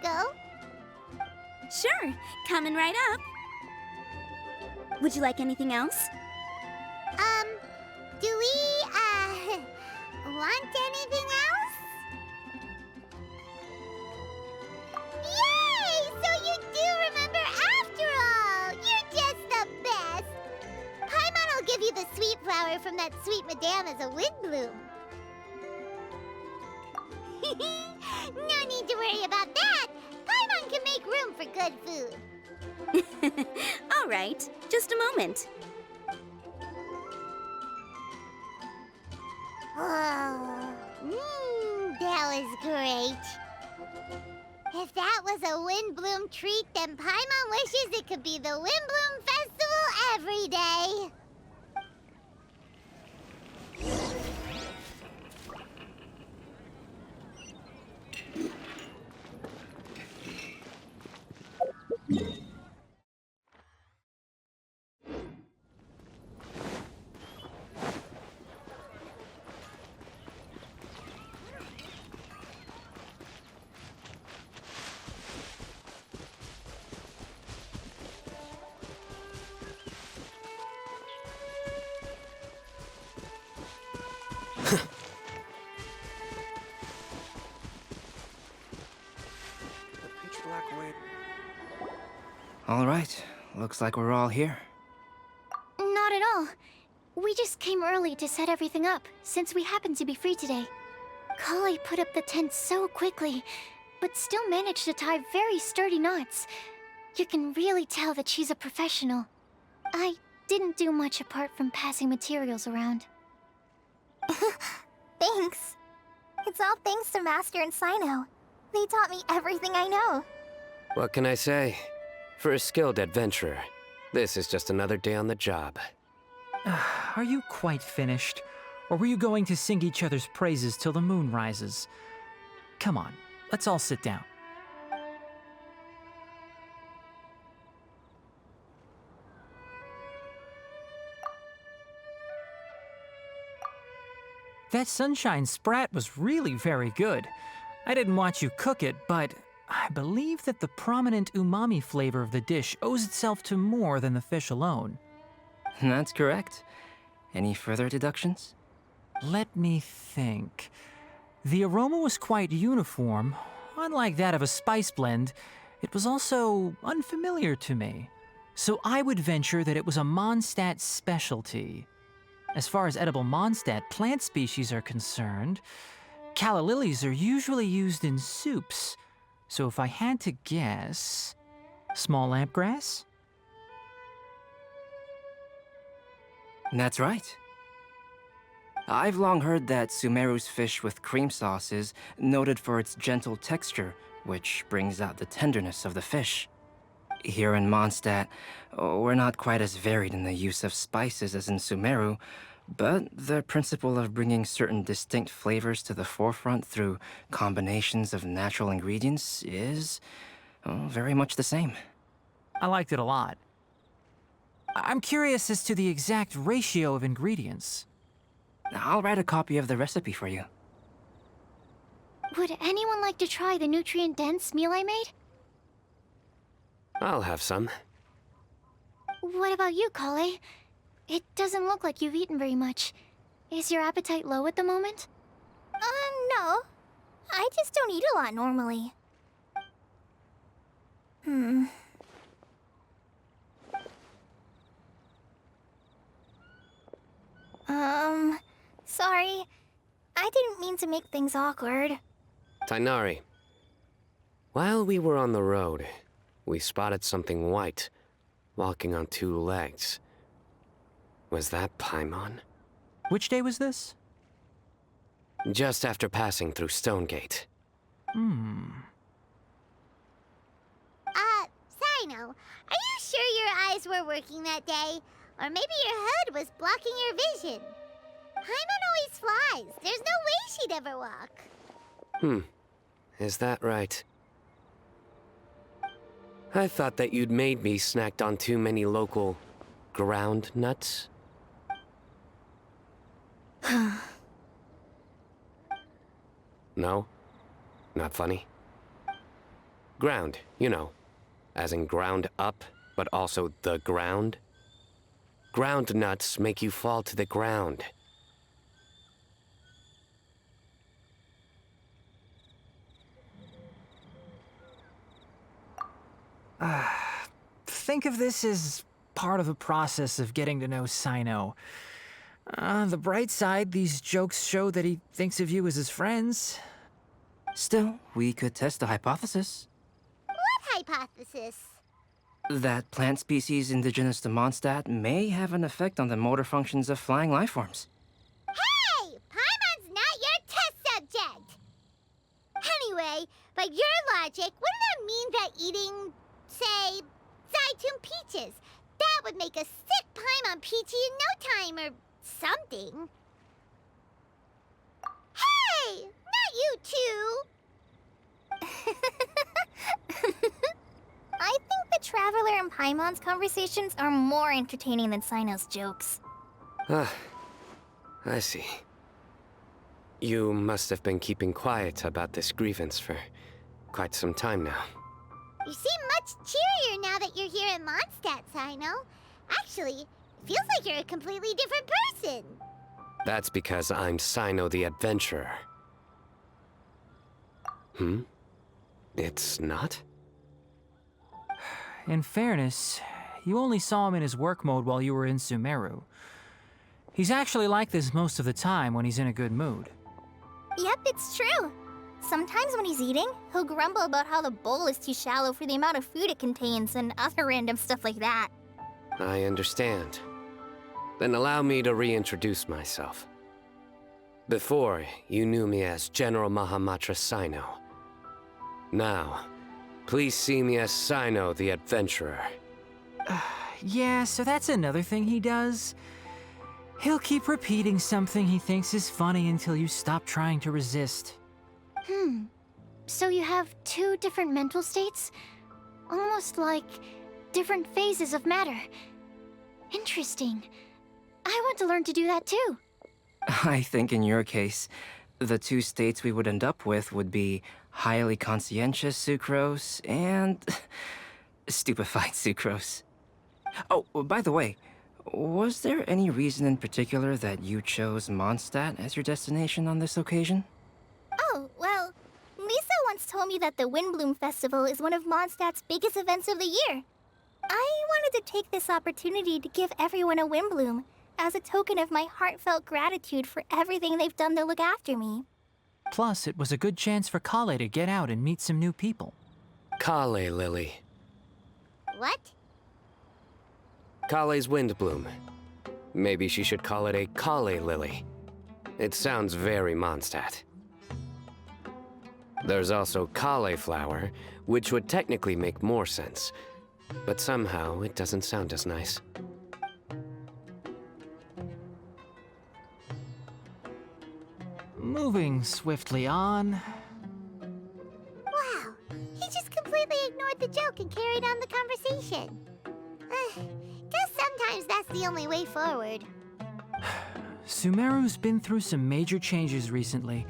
go? Sure, coming right up. Would you like anything else? Do we, want anything else? Yay! So you do remember after all! You're just the best! Paimon will give you the sweet flower from that sweet madame as a Windblume. No need to worry about that! Paimon can make room for good food. All right, just a moment. Oh, that was great. If that was a Windblume treat, then Paimon wishes it could be the Windblume Festival every day. All right, looks like we're all here. Not at all. We just came early to set everything up, since we happen to be free today. Kale put up the tent so quickly, but still managed to tie very sturdy knots. You can really tell that she's a professional. I didn't do much apart from passing materials around. Thanks. It's all thanks to Master and Sino. They taught me everything I know. What can I say? For a skilled adventurer, this is just another day on the job. Are you quite finished? Or were you going to sing each other's praises till the moon rises? Come on, let's all sit down. That sunshine sprat was really very good. I didn't watch you cook it, but I believe that the prominent umami flavor of the dish owes itself to more than the fish alone. That's correct. Any further deductions? Let me think. The aroma was quite uniform. Unlike that of a spice blend, it was also unfamiliar to me. So I would venture that it was a Mondstadt specialty. As far as edible Mondstadt plant species are concerned, calla lilies are usually used in soups. So if I had to guess, small lampgrass? That's right. I've long heard that Sumeru's fish with cream sauce is noted for its gentle texture, which brings out the tenderness of the fish. Here in Mondstadt, we're not quite as varied in the use of spices as in Sumeru, but the principle of bringing certain distinct flavors to the forefront through combinations of natural ingredients is very much the same. I liked it a lot. I'm curious as to the exact ratio of ingredients. I'll write a copy of the recipe for you. Would anyone like to try the nutrient-dense meal I made? I'll have some. What about you, Kale? It doesn't look like you've eaten very much. Is your appetite low at the moment? No. I just don't eat a lot normally. Sorry. I didn't mean to make things awkward. Tighnari. While we were on the road, we spotted something white, walking on two legs. Was that Paimon? Which day was this? Just after passing through Stonegate. Sino, are you sure your eyes were working that day? Or maybe your hood was blocking your vision? Paimon always flies. There's no way she'd ever walk. Is that right? I thought that you'd made me snacked on too many local ground nuts. No? Not funny? Ground, you know. As in ground up, but also the ground. Ground nuts make you fall to the ground. Think of this as part of the process of getting to know Sino. On the bright side, these jokes show that he thinks of you as his friends. Still, we could test the hypothesis. What hypothesis? That plant species indigenous to Mondstadt may have an effect on the motor functions of flying lifeforms. Hey! Paimon's not your test subject! Anyway, by your logic, wouldn't that mean that eating, say, I-2 peaches, that would make a sick Paimon peachy in no time or something? Hey! Not you two! I think the Traveler and Paimon's conversations are more entertaining than Sino's jokes. Ah, I see. You must have been keeping quiet about this grievance for quite some time now. You seem much cheerier now that you're here at Mondstadt, Sino. Actually, it feels like you're a completely different person. That's because I'm Sino the Adventurer. It's not? In fairness, you only saw him in his work mode while you were in Sumeru. He's actually like this most of the time when he's in a good mood. Yep, it's true. Sometimes when he's eating, he'll grumble about how the bowl is too shallow for the amount of food it contains and other random stuff like that. I understand. Then allow me to reintroduce myself. Before, you knew me as General Mahamatra Sino. Now, please see me as Sino the Adventurer. Yeah, so that's another thing he does. He'll keep repeating something he thinks is funny until you stop trying to resist. So you have two different mental states? Almost like different phases of matter. Interesting. I want to learn to do that too. I think in your case, the two states we would end up with would be highly conscientious sucrose and stupefied sucrose. Oh, by the way, was there any reason in particular that you chose Mondstadt as your destination on this occasion? Oh, well, Lisa once told me that the Windblume Festival is one of Mondstadt's biggest events of the year. I wanted to take this opportunity to give everyone a Windblume as a token of my heartfelt gratitude for everything they've done to look after me. Plus, it was a good chance for Kale to get out and meet some new people. Kale Lily. What? Kale's Windblume. Maybe she should call it a Kale Lily. It sounds very Mondstadt. There's also cauliflower, which would technically make more sense, but somehow it doesn't sound as nice. Moving swiftly on. Wow, he just completely ignored the joke and carried on the conversation. Guess sometimes that's the only way forward. Sumeru's been through some major changes recently,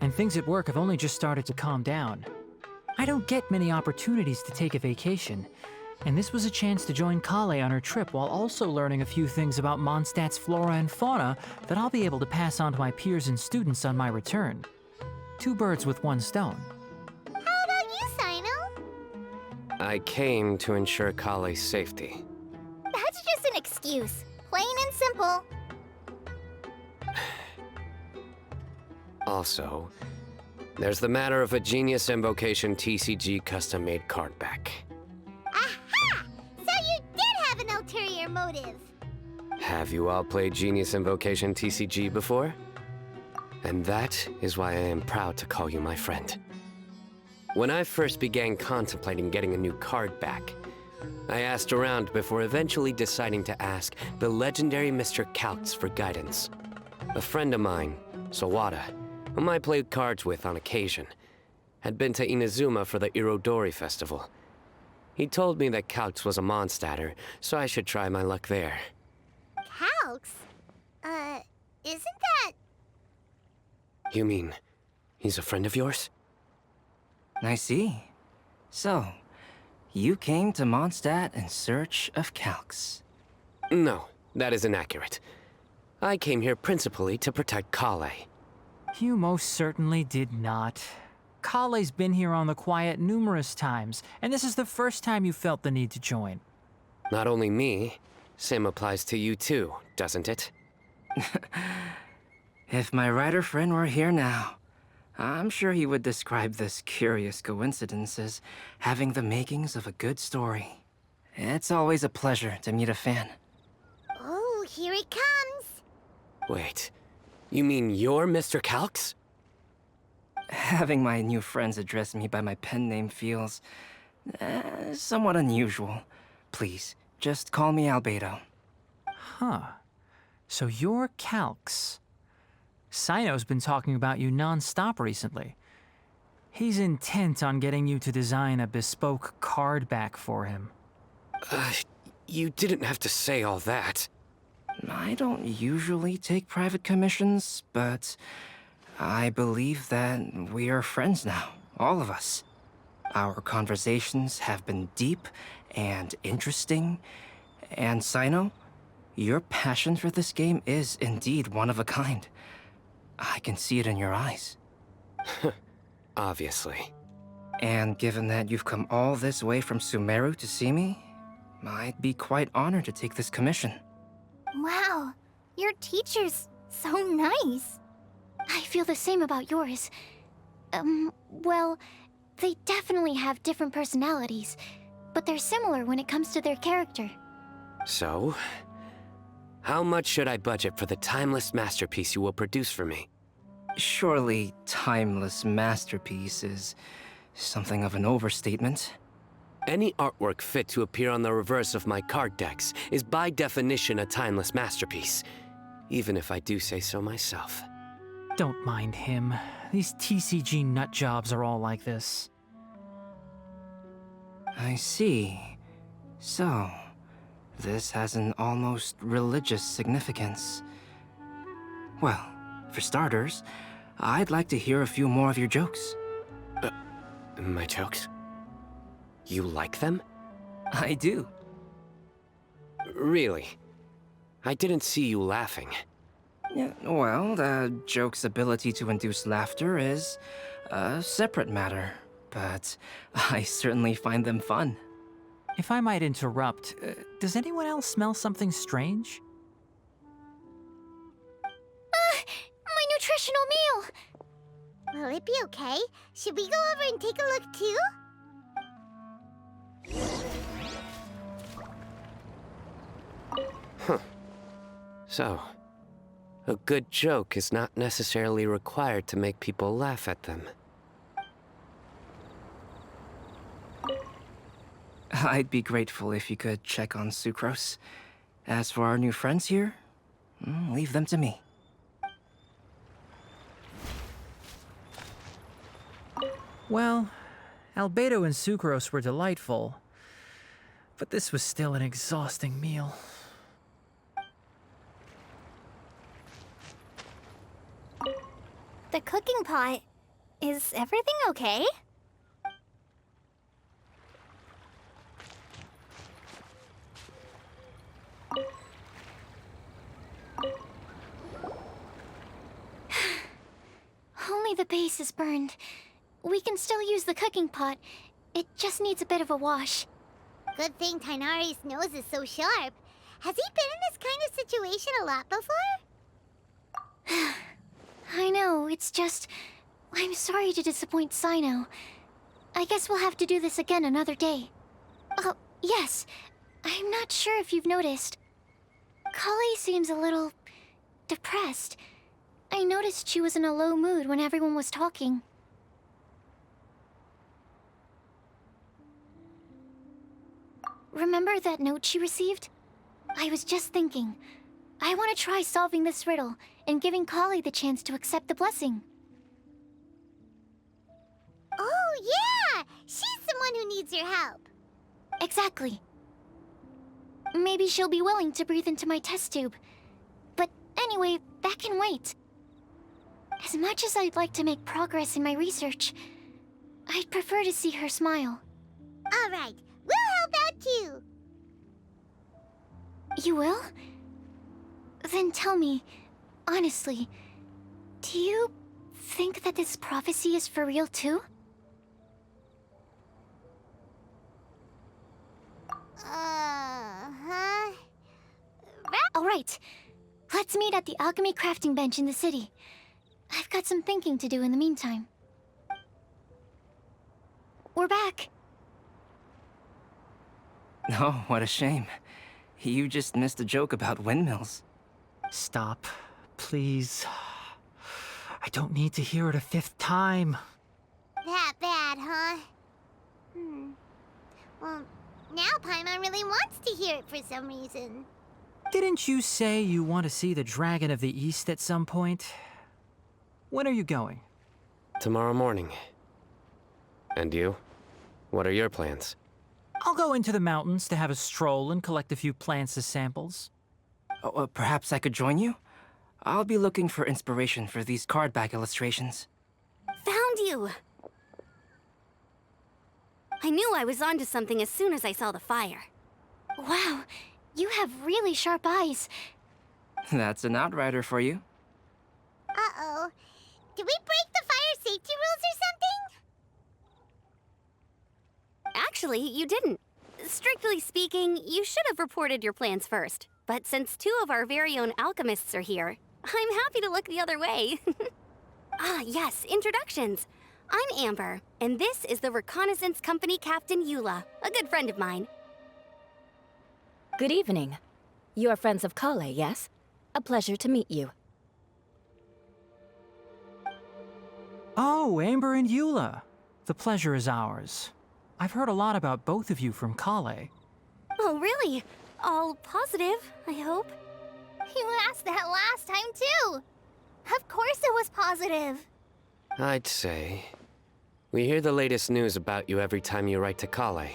and things at work have only just started to calm down. I don't get many opportunities to take a vacation, and this was a chance to join Kale on her trip while also learning a few things about Mondstadt's flora and fauna that I'll be able to pass on to my peers and students on my return. Two birds with one stone. How about you, Sino? I came to ensure Kale's safety. That's just an excuse. Plain and simple. Also, there's the matter of a Genius Invocation TCG custom-made card back. Aha! So you did have an ulterior motive. Have you all played Genius Invocation TCG before? And that is why I am proud to call you my friend. When I first began contemplating getting a new card back, I asked around before eventually deciding to ask the legendary Mr. Kaltz for guidance. A friend of mine, Sawada, whom I played cards with on occasion, had been to Inazuma for the Irodori festival. He told me that Kaltz was a Mondstadter, so I should try my luck there. Calx? Isn't that... You mean, he's a friend of yours? I see. So, you came to Mondstadt in search of calcs. No, that is inaccurate. I came here principally to protect Kale. You most certainly did not. Kale's been here on the quiet numerous times, and this is the first time you felt the need to join. Not only me, same applies to you too, doesn't it? If my writer friend were here now, I'm sure he would describe this curious coincidence as having the makings of a good story. It's always a pleasure to meet a fan. Oh, here it comes. Wait, you mean you're Mr. Calx? Having my new friends address me by my pen name feels somewhat unusual. Please, just call me Albedo. Huh. So you're Calx. Sino's been talking about you non-stop recently. He's intent on getting you to design a bespoke card back for him. You didn't have to say all that. I don't usually take private commissions, but I believe that we are friends now, all of us. Our conversations have been deep and interesting, and Sino, your passion for this game is indeed one of a kind. I can see it in your eyes. Obviously. And given that you've come all this way from Sumeru to see me, I'd be quite honored to take this commission. Wow, your teacher's so nice. I feel the same about yours. Well, they definitely have different personalities, but they're similar when it comes to their character. So, how much should I budget for the timeless masterpiece you will produce for me? Surely, timeless masterpiece is something of an overstatement. Any artwork fit to appear on the reverse of my card decks is by definition a timeless masterpiece, even if I do say so myself. Don't mind him. These TCG nutjobs are all like this. I see. So, this has an almost religious significance. Well, for starters, I'd like to hear a few more of your jokes. My jokes? You like them? I do. Really? I didn't see you laughing. Yeah, well, the joke's ability to induce laughter is a separate matter, but I certainly find them fun. If I might interrupt, does anyone else smell something strange? My nutritional meal! Will it be okay? Should we go over and take a look too? So, a good joke is not necessarily required to make people laugh at them. I'd be grateful if you could check on Sucrose. As for our new friends here, leave them to me. Well, Albedo and Sucrose were delightful, but this was still an exhausting meal. The cooking pot. Is everything okay? Only the base is burned. We can still use the cooking pot. It just needs a bit of a wash. Good thing Tainari's nose is so sharp. Has he been in this kind of situation a lot before? I know, it's just... I'm sorry to disappoint Sino. I guess we'll have to do this again another day. Oh, yes. I'm not sure if you've noticed. Kale seems a little... depressed. I noticed she was in a low mood when everyone was talking. Remember that note she received? I was just thinking. I want to try solving this riddle and giving Kale the chance to accept the blessing. Oh, yeah! She's someone who needs your help. Exactly. Maybe she'll be willing to breathe into my test tube. But anyway, that can wait. As much as I'd like to make progress in my research, I'd prefer to see her smile. All right, we'll help out too. You will? Then tell me, honestly, do you think that this prophecy is for real too? Huh? All right, let's meet at the alchemy crafting bench in the city. I've got some thinking to do in the meantime. We're back. Oh, what a shame. You just missed a joke about windmills. Stop, please. I don't need to hear it a fifth time. That bad, huh? Well, now Paimon really wants to hear it for some reason. Didn't you say you want to see the Dragon of the East at some point? When are you going? Tomorrow morning. And you? What are your plans? I'll go into the mountains to have a stroll and collect a few plants as samples. Oh, perhaps I could join you? I'll be looking for inspiration for these card back illustrations. Found you! I knew I was onto something as soon as I saw the fire. Wow, you have really sharp eyes. That's an outrider for you. Uh-oh. Did we break the fire safety rules or something? Actually, you didn't. Strictly speaking, you should have reported your plans first. But since two of our very own alchemists are here, I'm happy to look the other way. Ah, yes, introductions. I'm Amber, and this is the Reconnaissance Company Captain Eula, a good friend of mine. Good evening. You are friends of Kale, yes? A pleasure to meet you. Oh, Amber and Eula. The pleasure is ours. I've heard a lot about both of you from Kale. Oh, really? All positive, I hope. You asked that last time, too. Of course it was positive. I'd say. We hear the latest news about you every time you write to Kale.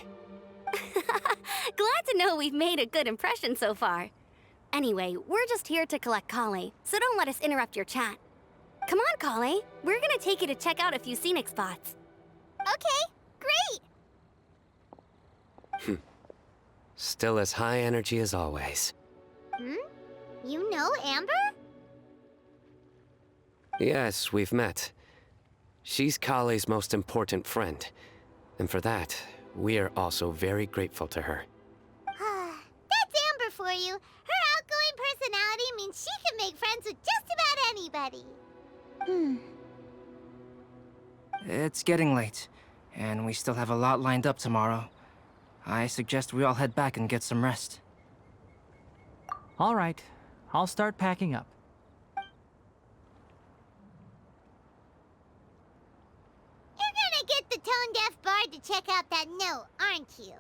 Glad to know we've made a good impression so far. Anyway, we're just here to collect Kale, so don't let us interrupt your chat. Come on, Kale. We're gonna take you to check out a few scenic spots. Okay, great. Still as high energy as always. You know Amber? Yes, we've met. She's Kale's most important friend. And for that, we are also very grateful to her. That's Amber for you. Her outgoing personality means she can make friends with just about anybody. It's getting late, and we still have a lot lined up tomorrow. I suggest we all head back and get some rest. All right, I'll start packing up. You're gonna get the tone-deaf bard to check out that note, aren't you?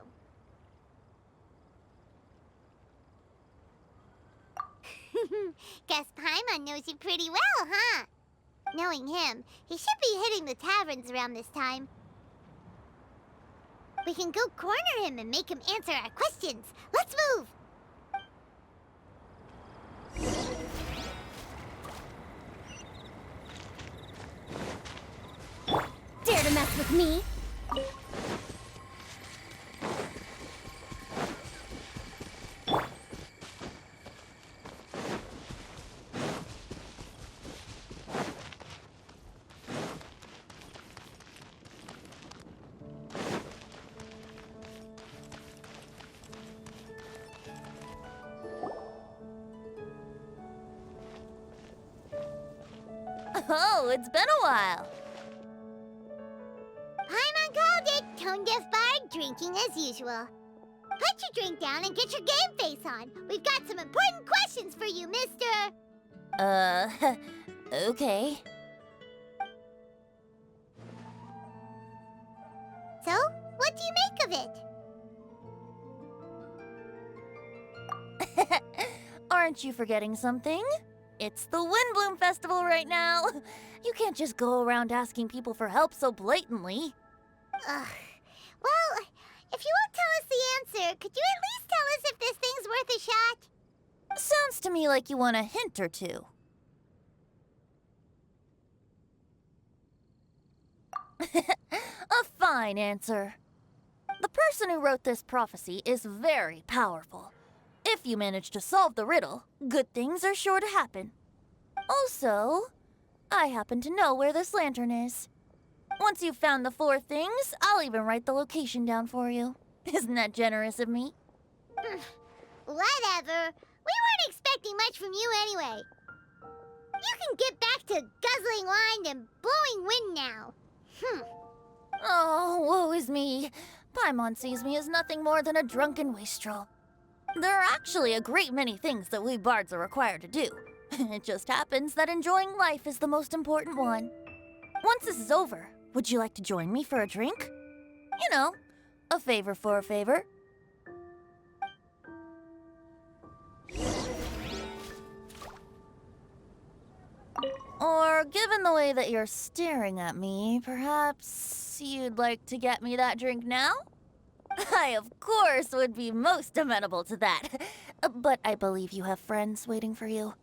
Guess Paimon knows you pretty well, huh? Knowing him, he should be hitting the taverns around this time. We can go corner him and make him answer our questions. Let's move! Dare to mess with me? Oh, it's been a while. Paimon called it, tone-deaf bard drinking as usual. Put your drink down and get your game face on. We've got some important questions for you, mister. Okay. So, what do you make of it? Aren't you forgetting something? It's the Windblume Festival right now. You can't just go around asking people for help so blatantly. Ugh. Well, if you won't tell us the answer, could you at least tell us if this thing's worth a shot? Sounds to me like you want a hint or two. A fine answer. The person who wrote this prophecy is very powerful. If you manage to solve the riddle, good things are sure to happen. Also, I happen to know where this lantern is. Once you've found the 4 things, I'll even write the location down for you. Isn't that generous of me? Whatever. We weren't expecting much from you anyway. You can get back to guzzling wine and blowing wind now. Oh, woe is me. Paimon sees me as nothing more than a drunken wastrel. There are actually a great many things that we bards are required to do. It just happens that enjoying life is the most important one. Once this is over, would you like to join me for a drink? You know, a favor for a favor. Or, given the way that you're staring at me, perhaps you'd like to get me that drink now? I, of course, would be most amenable to that. But I believe you have friends waiting for you.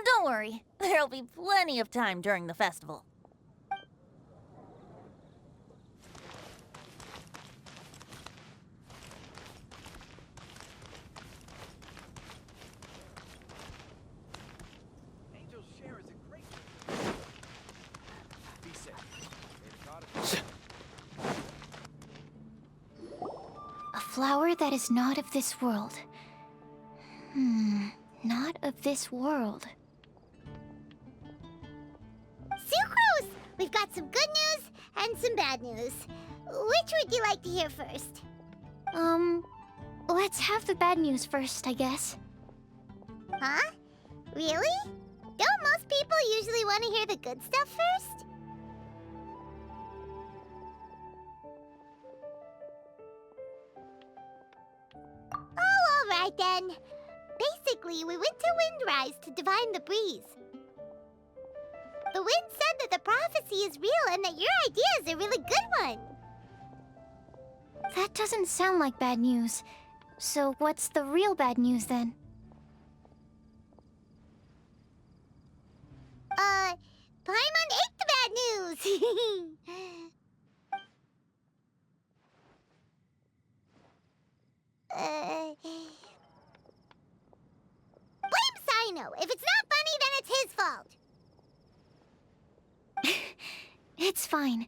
Don't worry, there'll be plenty of time during the festival. A flower that is not of this world. Not of this world. Sucrose! We've got some good news and some bad news. Which would you like to hear first? Let's have the bad news first, I guess. Huh? Really? Don't most people usually want to hear the good stuff first? Oh, alright then. Basically, we went to Windrise to divine the breeze. The wind said that the prophecy is real and that your idea is a really good one. That doesn't sound like bad news. So what's the real bad news then? Paimon ate the bad news! Blame Sino! If it's not funny, then it's his fault! It's fine.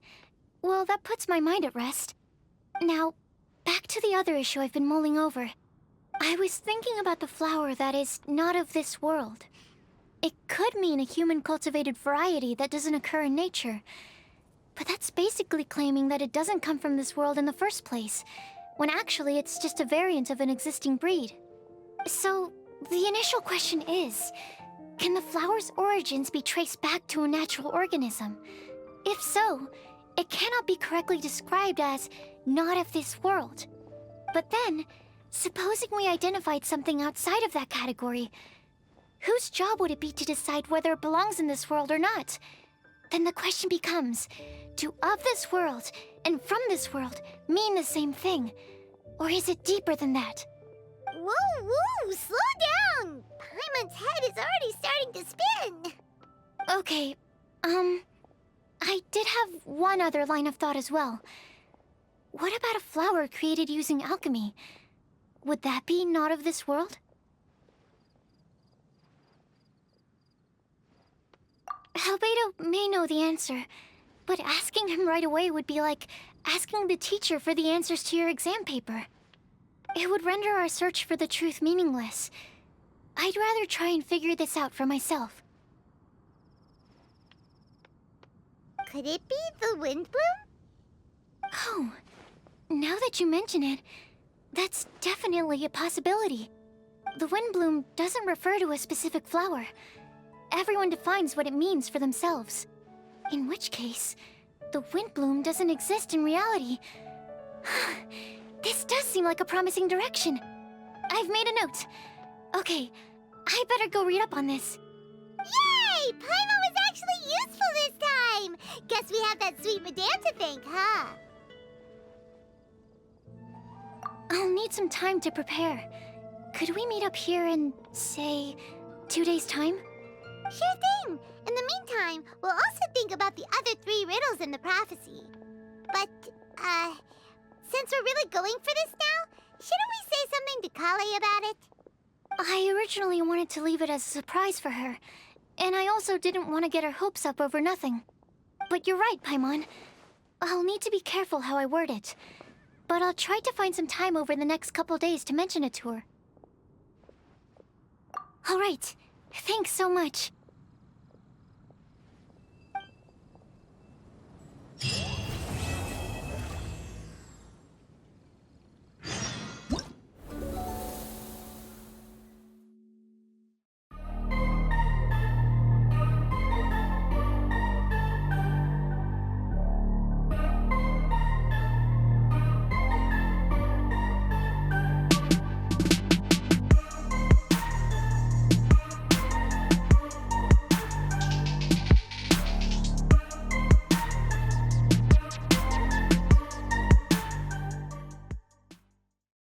Well, that puts my mind at rest. Now, back to the other issue I've been mulling over. I was thinking about the flower that is not of this world. It could mean a human-cultivated variety that doesn't occur in nature. But that's basically claiming that it doesn't come from this world in the first place, when actually it's just a variant of an existing breed. So, the initial question is, can the flower's origins be traced back to a natural organism? If so, it cannot be correctly described as not of this world. But then, supposing we identified something outside of that category, whose job would it be to decide whether it belongs in this world or not? Then the question becomes, do of this world and from this world mean the same thing? Or is it deeper than that? Whoa, whoa, slow down! Paimon's head is already starting to spin! Okay, I did have one other line of thought as well. What about a flower created using alchemy? Would that be not of this world? Albedo may know the answer, but asking him right away would be like asking the teacher for the answers to your exam paper. It would render our search for the truth meaningless. I'd rather try and figure this out for myself. Could it be the Windblume? Oh, now that you mention it, that's definitely a possibility. The Windblume doesn't refer to a specific flower. Everyone defines what it means for themselves. In which case, the Windblume doesn't exist in reality. This does seem like a promising direction. I've made a note. Okay, I better go read up on this. Yay! Paimon was actually useful this time! Guess we have that sweet madame to thank, huh? I'll need some time to prepare. Could we meet up here in, say, 2 days' time? Sure thing! In the meantime, we'll also think about the other 3 riddles in the prophecy. But, Since we're really going for this now, shouldn't we say something to Kali about it? I originally wanted to leave it as a surprise for her, and I also didn't want to get her hopes up over nothing. But you're right, Paimon. I'll need to be careful how I word it. But I'll try to find some time over the next couple days to mention it to her. All right. Thanks so much.